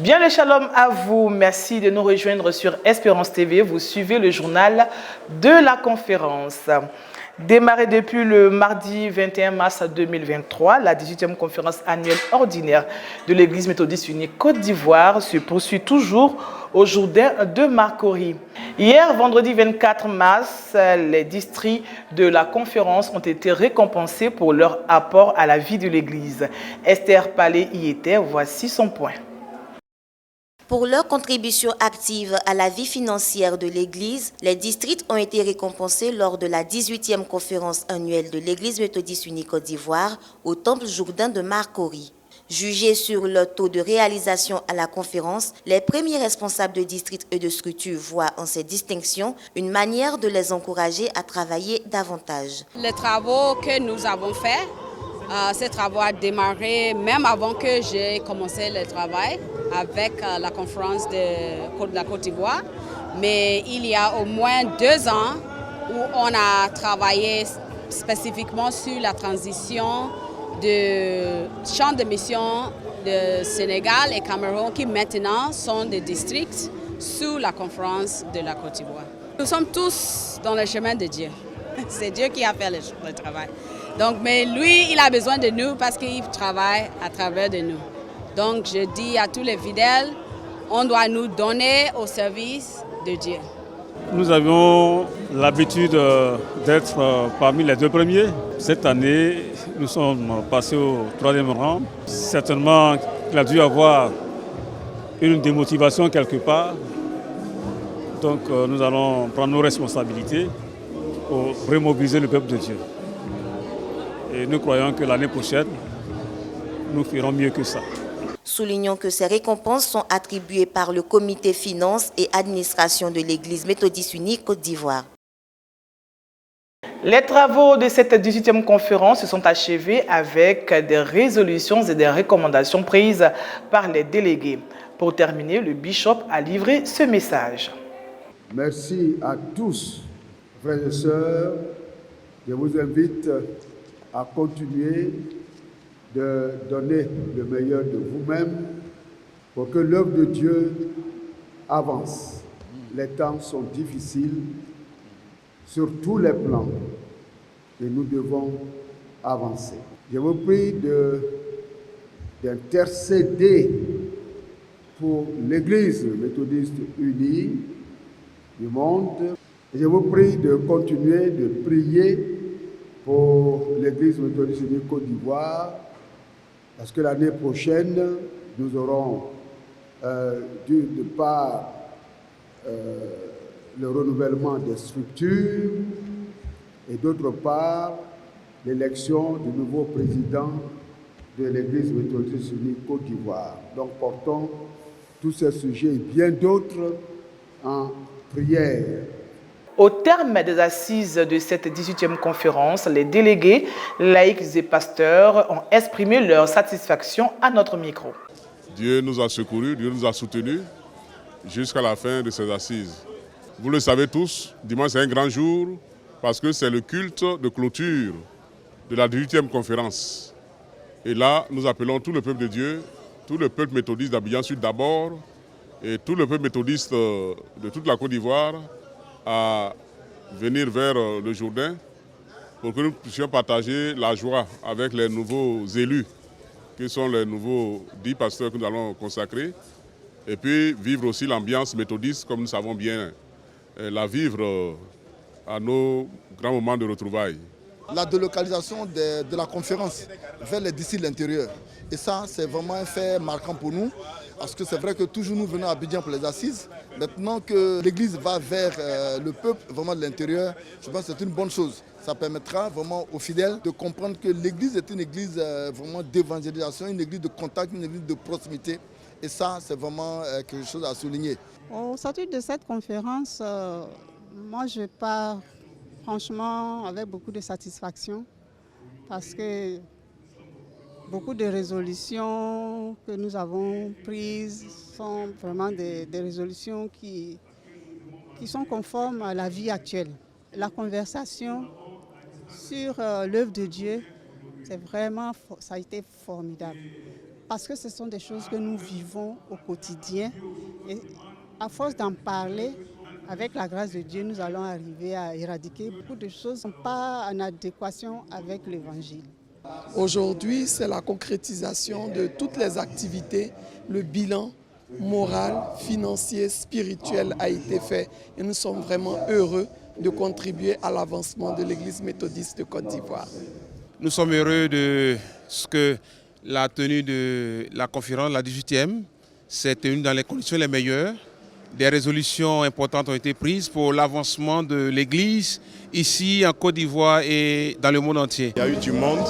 Bien le shalom à vous, merci de nous rejoindre sur Espérance TV. Vous suivez le journal de la conférence. Démarrée depuis le mardi 21 mars 2023, la 18e conférence annuelle ordinaire de l'Église méthodiste unie Côte d'Ivoire se poursuit toujours au Jourdain de Marcory. Hier, vendredi 24 mars, les districts de la conférence ont été récompensés pour leur apport à la vie de l'Église. Esther Palais y était, voici son point. Pour leur contribution active à la vie financière de l'Église, les districts ont été récompensés lors de la 18e conférence annuelle de l'Église méthodiste unie Côte d'Ivoire au Temple Jourdain de Marcory. Jugés sur leur taux de réalisation à la conférence, les premiers responsables de districts et de structures voient en ces distinctions une manière de les encourager à travailler davantage. Les travaux que nous avons faits, ces travaux ont démarré même avant que j'ai commencé le travail avec la conférence de la Côte d'Ivoire. Mais il y a au moins 2 ans où on a travaillé spécifiquement sur la transition de champs de mission de Sénégal et Cameroun qui maintenant sont des districts sous la conférence de la Côte d'Ivoire. Nous sommes tous dans le chemin de Dieu. C'est Dieu qui a fait le travail. Donc, mais lui, il a besoin de nous parce qu'il travaille à travers de nous. Donc, je dis à tous les fidèles, on doit nous donner au service de Dieu. Nous avions l'habitude d'être parmi les 2 premiers. Cette année, nous sommes passés au 3e rang. Certainement, il a dû y avoir une démotivation quelque part. Donc, nous allons prendre nos responsabilités pour remobiliser le peuple de Dieu. Et nous croyons que l'année prochaine, nous ferons mieux que ça. Soulignons que ces récompenses sont attribuées par le comité finances et administration de l'Église méthodiste unie Côte d'Ivoire. Les travaux de cette 18e conférence se sont achevés avec des résolutions et des recommandations prises par les délégués. Pour terminer, le bishop a livré ce message. Merci à tous, frères et sœurs. Je vous invite à continuer de donner le meilleur de vous-même pour que l'œuvre de Dieu avance. Les temps sont difficiles sur tous les plans et nous devons avancer. Je vous prie d'intercéder pour l'Église méthodiste unie du monde. Et je vous prie de continuer de prier pour l'Église méthodiste unie Côte d'Ivoire, parce que l'année prochaine, nous aurons, de par le renouvellement des structures et d'autre part, l'élection du nouveau président de l'Église méthodiste unie Côte d'Ivoire. Donc, portons tous ces sujets et bien d'autres en prière. Au terme des assises de cette 18e conférence, les délégués, laïcs et pasteurs ont exprimé leur satisfaction à notre micro. Dieu nous a secourus, Dieu nous a soutenus jusqu'à la fin de ces assises. Vous le savez tous, dimanche c'est un grand jour parce que c'est le culte de clôture de la 18e conférence. Et là, nous appelons tout le peuple de Dieu, tout le peuple méthodiste d'Abidjan Sud d'abord et tout le peuple méthodiste de toute la Côte d'Ivoire à venir vers le Jourdain pour que nous puissions partager la joie avec les nouveaux élus qui sont les nouveaux 10 pasteurs que nous allons consacrer et puis vivre aussi l'ambiance méthodiste comme nous savons bien la vivre à nos grands moments de retrouvailles. La délocalisation de la conférence vers les districts de l'intérieur. Et ça, c'est vraiment un fait marquant pour nous, parce que c'est vrai que toujours nous venons à Abidjan pour les assises. Maintenant que l'Église va vers le peuple, vraiment de l'intérieur, je pense que c'est une bonne chose. Ça permettra vraiment aux fidèles de comprendre que l'Église est une Église vraiment d'évangélisation, une Église de contact, une Église de proximité. Et ça, c'est vraiment quelque chose à souligner. Au sortir de cette conférence, moi je pars franchement avec beaucoup de satisfaction parce que beaucoup de résolutions que nous avons prises sont vraiment des résolutions qui sont conformes à la vie actuelle. La conversation sur l'œuvre de Dieu, ça a été formidable. parce que ce sont des choses que nous vivons au quotidien. Et à force d'en parler, avec la grâce de Dieu, nous allons arriver à éradiquer beaucoup de choses qui ne sont pas en adéquation avec l'Évangile. Aujourd'hui, c'est la concrétisation de toutes les activités. Le bilan moral, financier, spirituel a été fait et nous sommes vraiment heureux de contribuer à l'avancement de l'Église méthodiste de Côte d'Ivoire. Nous sommes heureux de ce que la tenue de la conférence, la 18e, s'est tenue dans les conditions les meilleures. Des résolutions importantes ont été prises pour l'avancement de l'Église ici en Côte d'Ivoire et dans le monde entier. Il y a eu du monde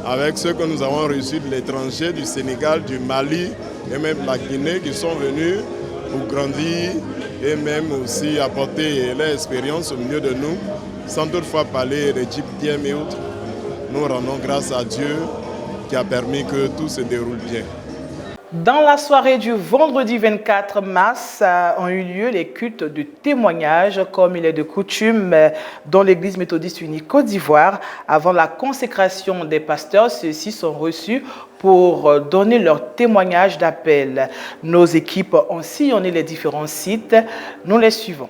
avec ceux que nous avons reçus de l'étranger, du Sénégal, du Mali et même la Guinée qui sont venus pour grandir et même aussi apporter leur expérience au milieu de nous, sans toutefois parler d'égyptiens et autres. Nous rendons grâce à Dieu qui a permis que tout se déroule bien. Dans la soirée du vendredi 24 mars ont eu lieu les cultes de témoignage, comme il est de coutume dans l'Église méthodiste unie Côte d'Ivoire. Avant la consécration des pasteurs, ceux-ci sont reçus pour donner leur témoignage d'appel. Nos équipes ont sillonné les différents sites. Nous les suivons.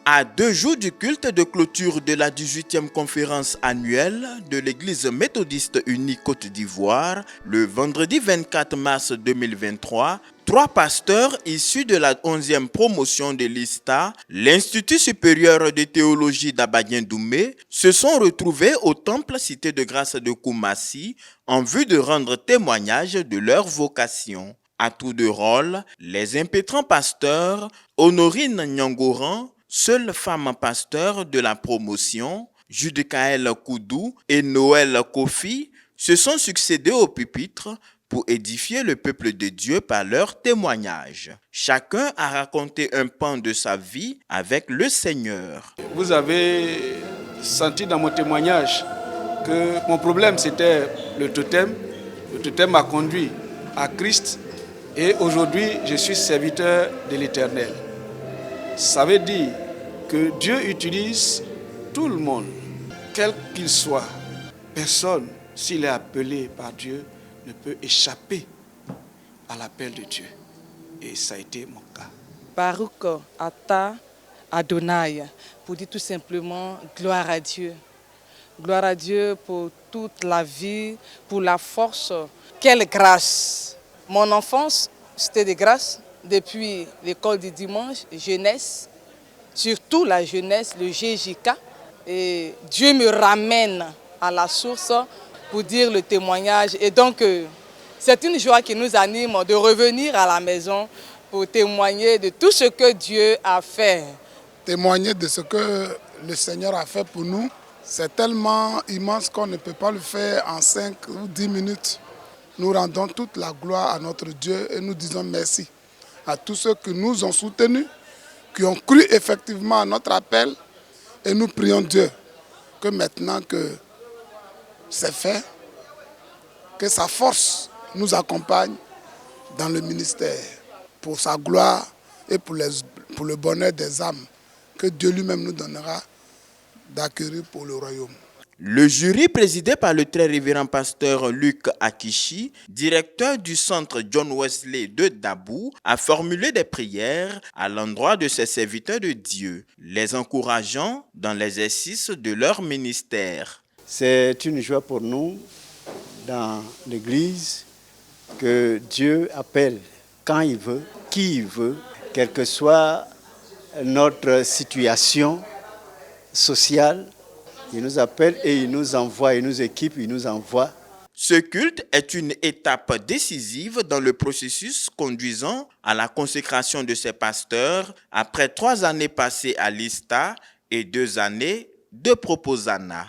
À 2 jours du culte de clôture de la 18e conférence annuelle de l'Église méthodiste unie Côte d'Ivoire, le vendredi 24 mars 2023, 3 pasteurs issus de la 11e promotion de l'ISTA, l'Institut supérieur de théologie d'Abadien-Doumé, se sont retrouvés au temple Cité de Grâce de Koumassi en vue de rendre témoignage de leur vocation. À tour de rôle, les impétrants pasteurs Honorine Nyangoran, seule femme pasteur de la promotion, Judicaël Koudou et Noël Kofi se sont succédés au pupitre pour édifier le peuple de Dieu par leur témoignage. Chacun a raconté un pan de sa vie avec le Seigneur. Vous avez senti dans mon témoignage que mon problème c'était le totem. Le totem m'a conduit à Christ et aujourd'hui je suis serviteur de l'Éternel. Ça veut dire que Dieu utilise tout le monde, quel qu'il soit. Personne, s'il est appelé par Dieu, ne peut échapper à l'appel de Dieu. Et ça a été mon cas. Baruch Ata Adonai, pour dire tout simplement gloire à Dieu. Gloire à Dieu pour toute la vie, pour la force. Quelle grâce! Mon enfance, c'était des grâces. Depuis l'école du dimanche, jeunesse, surtout la jeunesse, le GJK. Et Dieu me ramène à la source pour dire le témoignage. Et donc, c'est une joie qui nous anime de revenir à la maison pour témoigner de tout ce que Dieu a fait. Témoigner de ce que le Seigneur a fait pour nous, c'est tellement immense qu'on ne peut pas le faire en 5 ou 10 minutes. Nous rendons toute la gloire à notre Dieu et nous disons merci à tous ceux qui nous ont soutenus, qui ont cru effectivement à notre appel. Et nous prions Dieu que maintenant que c'est fait, que sa force nous accompagne dans le ministère pour sa gloire et pour le bonheur des âmes que Dieu lui-même nous donnera d'acquérir pour le royaume. Le jury présidé par le très révérend pasteur Luc Akishi, directeur du centre John Wesley de Dabou, a formulé des prières à l'endroit de ses serviteurs de Dieu, les encourageant dans l'exercice de leur ministère. C'est une joie pour nous dans l'Église que Dieu appelle quand il veut, qui il veut, quelle que soit notre situation sociale. Il nous appelle et il nous envoie, il nous équipe, il nous envoie. Ce culte est une étape décisive dans le processus conduisant à la consécration de ces pasteurs après 3 années passées à l'ISTA et 2 années de proposana.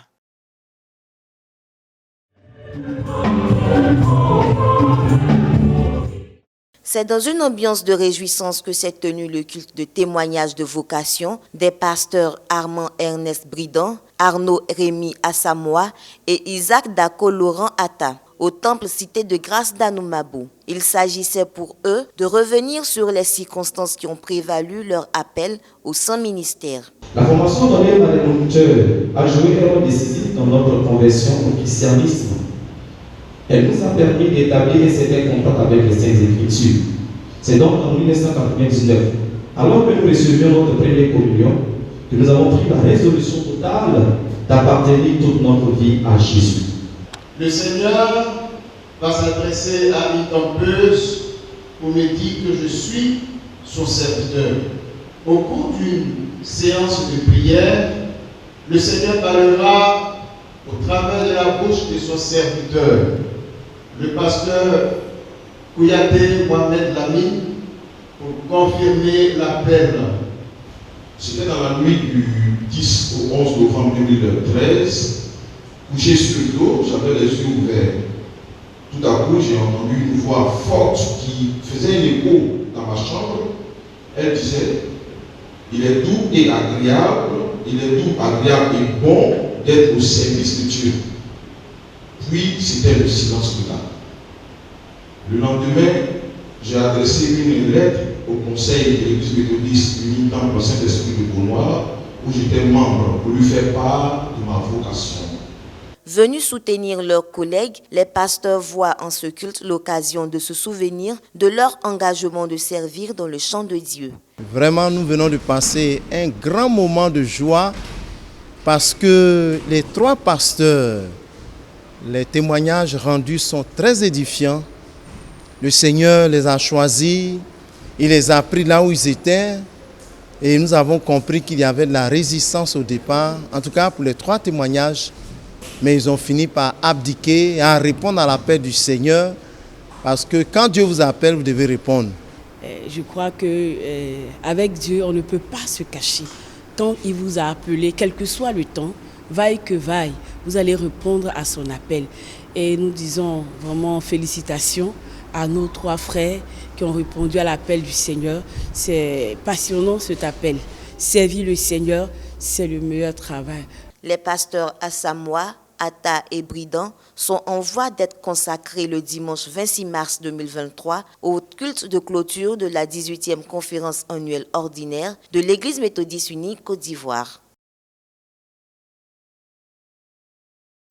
C'est dans une ambiance de réjouissance que s'est tenu le culte de témoignage de vocation des pasteurs Armand Ernest Bridan, Arnaud Rémy Assamoah et Isaac Dako Laurent Atta au temple Cité de Grâce d'Anoumabou. Il s'agissait pour eux de revenir sur les circonstances qui ont prévalu leur appel au saint ministère. La formation donnée par les moniteurs a joué un rôle décisif dans notre conversion au christianisme. Elle nous a permis d'établir un certain contact avec les Saintes Écritures. C'est donc en 1999, alors que nous recevions notre première communion, que nous avons pris la résolution totale d'appartenir toute notre vie à Jésus. Le Seigneur va s'adresser à une campeuse pour me dire que je suis son serviteur. Au cours d'une séance de prière, le Seigneur parlera au travers de la bouche de son serviteur, le pasteur Kouyaté Mohamed Lamine, pour confirmer l'appel. C'était dans la nuit du 10 au 11 novembre 2013, couché sur le dos, j'avais les yeux ouverts. Tout à coup, j'ai entendu une voix forte qui faisait un écho dans ma chambre. Elle disait, il est doux et agréable, et bon d'être au service de Dieu. Puis, c'était le silence total. Le lendemain, j'ai adressé une lettre au conseil de l'Église méthodiste unie dans le Saint-Esprit de Beaunoir, où j'étais membre, pour lui faire part de ma vocation. Venus soutenir leurs collègues, les pasteurs voient en ce culte l'occasion de se souvenir de leur engagement de servir dans le champ de Dieu. Vraiment, nous venons de passer un grand moment de joie parce que les trois pasteurs, les témoignages rendus sont très édifiants. Le Seigneur les a choisis, il les a pris là où ils étaient et nous avons compris qu'il y avait de la résistance au départ, en tout cas pour les trois témoignages. Mais ils ont fini par abdiquer et à répondre à l'appel du Seigneur parce que quand Dieu vous appelle, vous devez répondre. Je crois qu'avec Dieu, on ne peut pas se cacher. Quand il vous a appelé, quel que soit le temps, vaille que vaille, vous allez répondre à son appel. Et nous disons vraiment félicitations à nos trois frères qui ont répondu à l'appel du Seigneur. C'est passionnant cet appel. Servir le Seigneur, c'est le meilleur travail. Les pasteurs Assamoah, Atta et Bridan sont en voie d'être consacrés le dimanche 26 mars 2023 au culte de clôture de la 18e conférence annuelle ordinaire de l'Église méthodiste unie Côte d'Ivoire.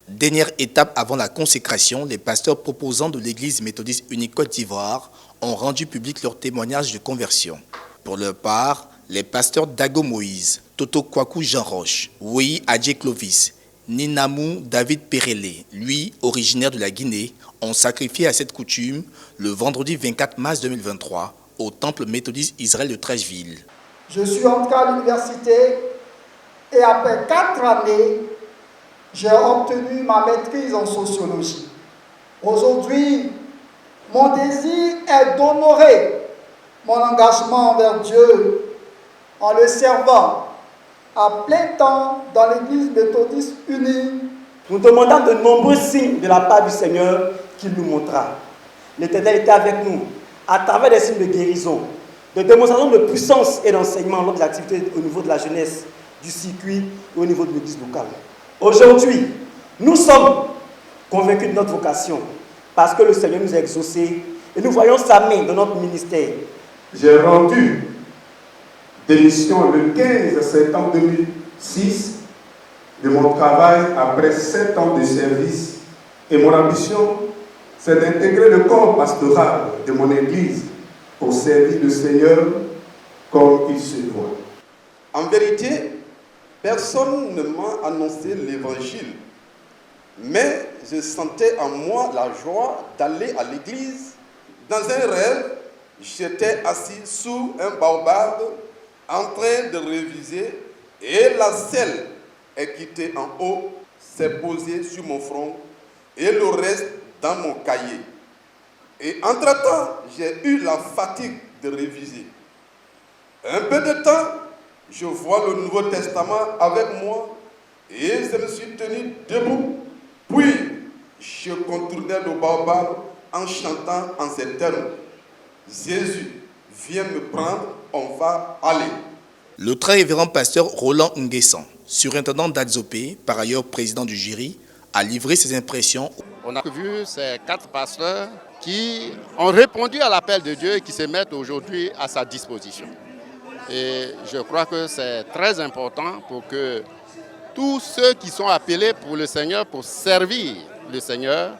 Dernière étape avant la consécration, les pasteurs proposants de l'Église méthodiste unie Côte d'Ivoire ont rendu public leur témoignage de conversion. Pour leur part, les pasteurs Dago Moïse, Toto Kwaku Jean Roche, Wei Adje Clovis, Ninamou David Perele, lui originaire de la Guinée, ont sacrifié à cette coutume le vendredi 24 mars 2023 au temple méthodiste Israël de Trècheville. Je suis entré à l'université et après 4 années, j'ai obtenu ma maîtrise en sociologie. Aujourd'hui, mon désir est d'honorer mon engagement envers Dieu en le servant à plein temps dans l'Église méthodiste unie. Nous demandons de nombreux signes de la part du Seigneur qu'il nous montra. L'Éternel était avec nous à travers des signes de guérison, de démonstration de puissance et d'enseignement lors des activités au niveau de la jeunesse, du circuit et au niveau de l'Église locale. Aujourd'hui, nous sommes convaincus de notre vocation parce que le Seigneur nous a exaucés et nous voyons sa main dans notre ministère. J'ai rendu démission le 15 septembre 2006 de mon travail après 7 ans de service et mon ambition, c'est d'intégrer le corps pastoral de mon église pour servir le Seigneur comme il se doit. En vérité, personne ne m'a annoncé l'évangile, mais je sentais en moi la joie d'aller à l'église. Dans un rêve, j'étais assis sous un baobab en train de réviser et la selle équitée en haut s'est posée sur mon front et le reste dans mon cahier. Et entre-temps, j'ai eu la fatigue de réviser. Un peu de temps, je vois le Nouveau Testament avec moi et je me suis tenu debout. Puis, je contournais le baobab en chantant en ces termes. Jésus, viens me prendre, on va aller. Le très révérend pasteur Roland Nguessan, surintendant d'Adzopé, par ailleurs président du jury, a livré ses impressions. On a vu ces 4 pasteurs qui ont répondu à l'appel de Dieu et qui se mettent aujourd'hui à sa disposition. Et je crois que c'est très important pour que tous ceux qui sont appelés pour le Seigneur, pour servir le Seigneur,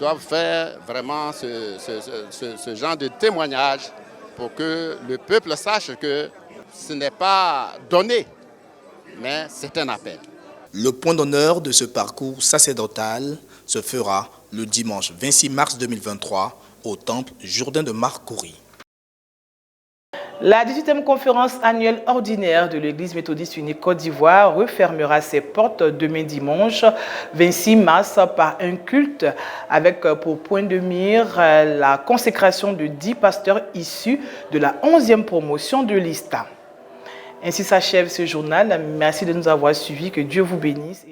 doivent faire vraiment ce genre de témoignage pour que le peuple sache que ce n'est pas donné, mais c'est un appel. Le point d'honneur de ce parcours sacerdotal se fera le dimanche 26 mars 2023 au temple Jourdain de Marcory. La 18e conférence annuelle ordinaire de l'Église méthodiste unique Côte d'Ivoire refermera ses portes demain dimanche 26 mars par un culte avec pour point de mire la consécration de 10 pasteurs issus de la 11e promotion de l'ISTA. Ainsi s'achève ce journal. Merci de nous avoir suivis. Que Dieu vous bénisse.